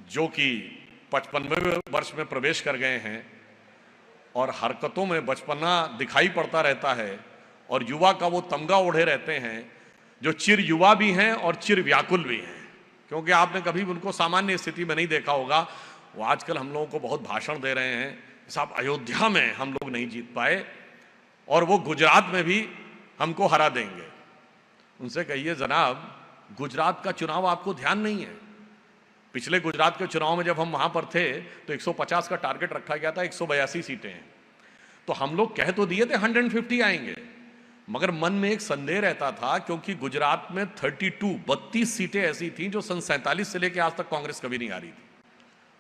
जो कि 55वें वर्ष में प्रवेश कर गए हैं और हरकतों में बचपना दिखाई पड़ता रहता है और युवा का वो तमगा ओढ़े रहते हैं, जो चिर युवा भी हैं और चिर व्याकुल भी हैं। क्योंकि आपने कभी भी उनको सामान्य स्थिति में नहीं देखा होगा। वो आजकल हम लोगों को बहुत भाषण दे रहे हैं, साहब अयोध्या में हम लोग नहीं जीत पाए और वो गुजरात में भी हमको हरा देंगे। उनसे कहिए जनाब, गुजरात का चुनाव आपको ध्यान नहीं है। पिछले गुजरात के चुनाव में जब हम वहां पर थे तो 150 का टारगेट रखा गया था, 182 सीटें हैं। तो हम लोग कह तो दिए थे 150 आएंगे, मगर मन में एक संदेह रहता था, क्योंकि गुजरात में 32 सीटें ऐसी थीं जो सन 47 से लेकर आज तक कांग्रेस कभी नहीं हारी थी।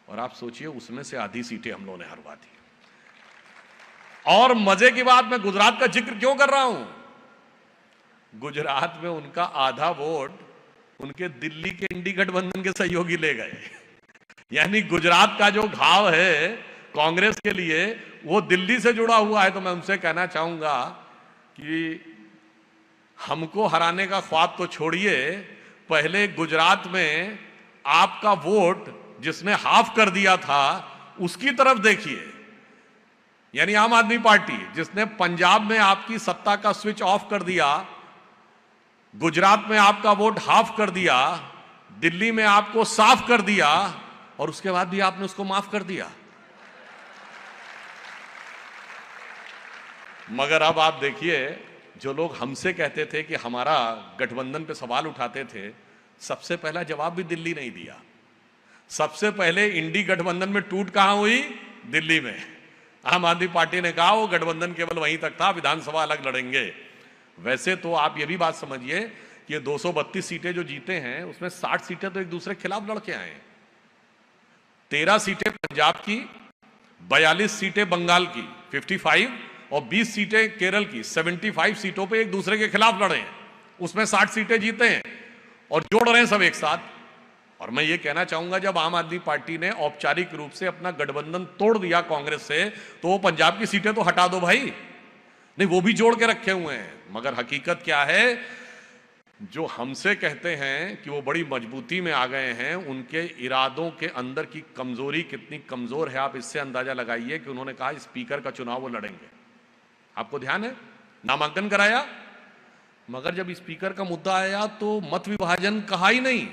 और आप सोचिए, उसमें से आधी सीटें हम लोगों ने हरवा दी। और मजे की बात, मैं गुजरात का जिक्र क्यों कर रहा हूं? गुजरात में उनका आधा वोट उनके दिल्ली के इंडी गठबंधन के सहयोगी ले गए। यानी गुजरात का जो घाव है कांग्रेस के लिए वो दिल्ली से जुड़ा हुआ है। तो मैं उनसे कहना चाहूंगा कि हमको हराने का ख्वाब तो छोड़िए, पहले गुजरात में आपका वोट जिसने हाफ कर दिया था उसकी तरफ देखिए। यानी आम आदमी पार्टी जिसने पंजाब में आपकी सत्ता का स्विच ऑफ कर दिया, गुजरात में आपका वोट हाफ कर दिया, दिल्ली में आपको साफ कर दिया और उसके बाद भी आपने उसको माफ कर दिया। मगर अब आप देखिए, जो लोग हमसे कहते थे कि हमारा गठबंधन पे सवाल उठाते थे, सबसे पहला जवाब भी दिल्ली नहीं दिया। सबसे पहले इंडी गठबंधन में टूट कहां हुई? दिल्ली में। आम आदमी पार्टी ने कहा वो गठबंधन केवल वहीं तक था, विधानसभा अलग लड़ेंगे। वैसे तो आप ये भी बात समझिए कि ये 232 सीटें जो जीते हैं उसमें 60 सीटें तो एक दूसरे के खिलाफ लड़के आए हैं। 13 सीटें पंजाब की, 42 सीटें बंगाल की 55 और 20 सीटें केरल की 75 सीटों पे एक दूसरे के खिलाफ लड़े हैं। उसमें 60 सीटें जीते हैं और जोड़ रहे हैं सब एक साथ। और मैं ये कहना चाहूंगा, जब आम आदमी पार्टी ने औपचारिक रूप से अपना गठबंधन तोड़ दिया कांग्रेस से, तो वो पंजाब की सीटें तो हटा दो भाई, नहीं वो भी जोड़ के रखे हुए हैं। मगर हकीकत क्या है, जो हमसे कहते हैं कि वो बड़ी मजबूती में आ गए हैं, उनके इरादों के अंदर की कमजोरी कितनी कमजोर है आप इससे अंदाजा लगाइए कि उन्होंने कहा स्पीकर का चुनाव वो लड़ेंगे। आपको ध्यान है, नामांकन कराया, मगर जब स्पीकर का मुद्दा आया तो मत विभाजन कहा ही नहीं।